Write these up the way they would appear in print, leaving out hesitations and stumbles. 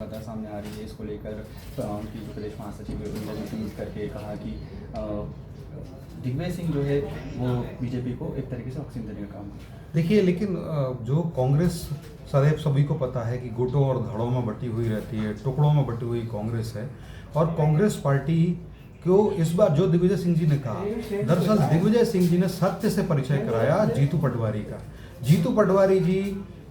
खबर सामने आ रही है, इसको लेकर उनकी जो प्रदेश महासचिव है उन्होंने ट्वीट करके कहा कि दिग्विजय सिंह जो है वो बीजेपी को एक तरीके से ऑक्सीजन देने का काम कर रहा है। देखिए, लेकिन जो कांग्रेस सदैव सभी को पता है कि गुटों और धड़ों में बटी हुई रहती है, टुकड़ों में बटी हुई कांग्रेस है। और कांग्रेस पार्टी को इस बार जो दिग्विजय सिंह जी ने कहा, दरअसल दिग्विजय सिंह जी ने सत्य से परिचय कराया जीतू पटवारी का। जीतू पटवारी जी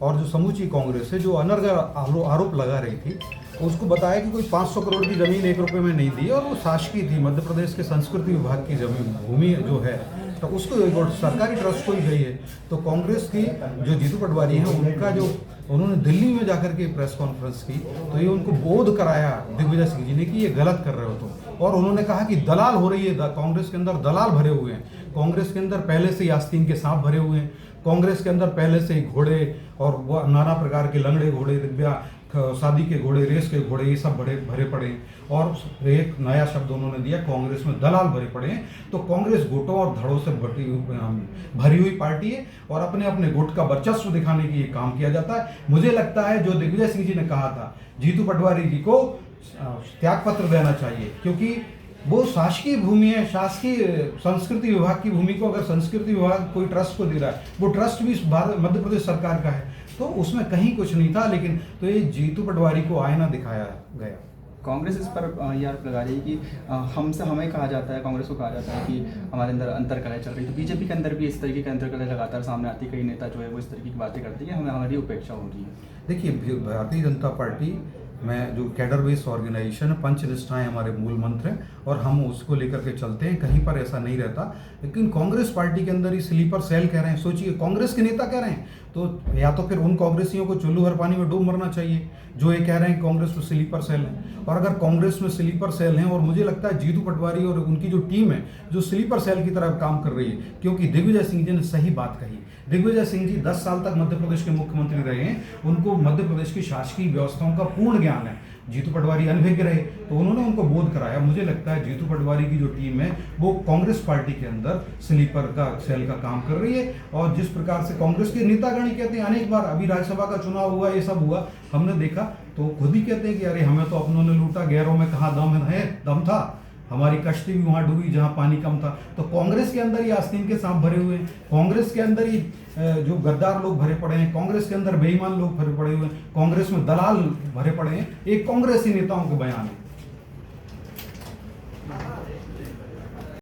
और जो समूची कांग्रेस है जो अनर्गल आरोप लगा रही थी, उसको बताया कि कोई 500 करोड़ की जमीन 1 रुपये में नहीं दी और वो शासकीय थी, मध्य प्रदेश के संस्कृति विभाग की जमीन भूमि जो है तो उसको सरकारी ट्रस्ट को ही गई है। तो कांग्रेस की जो जीतू पटवारी है उनका जो उन्होंने दिल्ली में जाकर के प्रेस कॉन्फ्रेंस की तो ये उनको बोध कराया दिग्विजय सिंह जी ने कि ये गलत कर रहे हो तुम। और उन्होंने कहा कि दलाल हो रही है, कांग्रेस के अंदर दलाल भरे हुए हैं, कांग्रेस के अंदर पहले से ही आस्तीन के सांप भरे हुए हैं, कांग्रेस के अंदर पहले से ही घोड़े और नाना प्रकार के लंगड़े घोड़े, दिव्या शादी के घोड़े, रेस के घोड़े, ये सब भरे पड़े हैं। और एक नया शब्द उन्होंने दिया, कांग्रेस में दलाल भरे पड़े हैं। तो कांग्रेस गुटों और धड़ों से भरी हुई पार्टी है और अपने अपने गुट का वर्चस्व दिखाने की ये काम किया जाता है। मुझे लगता है जो दिग्विजय सिंह जी ने कहा था, जीतू पटवारी जी को त्याग पत्र देना चाहिए, क्योंकि वो शासकीय भूमि है, शासकीय संस्कृति विभाग की भूमि को अगर संस्कृति विभाग कोई ट्रस्ट को दे रहा है, वो ट्रस्ट भी मध्य प्रदेश सरकार का है, तो उसमें कहीं कुछ नहीं था। लेकिन तो ये जीतू पटवारी को आईना दिखाया गया। कांग्रेस इस पर यह आरोप लगा रही है कि हमें कहा जाता है, कांग्रेस को कहा जाता है कि हमारे अंदर अंतर्कलह चल रही है। तो बीजेपी के अंदर भी इस तरीके की अंतर्कलह लगातार सामने आती है। कई नेता जो है वो इस तरीके की बातें करती है, हमारी उपेक्षा हो रही है। देखिए, भारतीय जनता पार्टी में जो कैडर बेस्ड ऑर्गेनाइजेशन, पंचनिष्ठाएं हमारे मूल मंत्र हैं और हम उसको लेकर के चलते हैं, कहीं पर ऐसा नहीं रहता। लेकिन कांग्रेस पार्टी के अंदर ही स्लीपर सेल कह रहे हैं। सोचिए, कांग्रेस के नेता कह रहे हैं तो या तो फिर उन कांग्रेसियों को चुल्लू भर पानी में डूब मरना चाहिए जो ये कह रहे हैं कांग्रेस में स्लीपर सेल है। और अगर कांग्रेस में स्लीपर सेल हैं, और मुझे लगता है जीतू पटवारी और उनकी जो टीम है जो स्लीपर सेल की तरह काम कर रही है, क्योंकि दिग्विजय सिंह जी ने सही बात कही। दिग्विजय सिंह जी 10 साल तक मध्य प्रदेश के मुख्यमंत्री रहे हैं, उनको मध्य प्रदेश की शासकीय व्यवस्थाओं का पूर्ण ज्ञान है। जीतू पटवारी अनभिज्ञ रहे तो उन्होंने उनको बोध कराया। मुझे लगता है जीतू पटवारी की जो टीम है वो कांग्रेस पार्टी के अंदर स्लीपर का सेल का काम कर रही है। और जिस प्रकार से कांग्रेस के नेतागण कहते हैं, अनेक बार अभी राज्यसभा का चुनाव हुआ, ये सब हुआ, हमने देखा तो खुद ही कहते हैं कि अरे हमें तो अपनों ने लूटा, गैरों में कहाँ दम था, हमारी कश्ती भी वहां डूबी जहां पानी कम था। तो कांग्रेस के अंदर ही आस्तीन के सांप भरे हुए हैं, कांग्रेस के अंदर ही जो गद्दार लोग भरे पड़े हैं, कांग्रेस के अंदर बेईमान लोग भरे पड़े हुए हैं, कांग्रेस में दलाल भरे पड़े हैं। एक कांग्रेसी नेताओं के बयान है।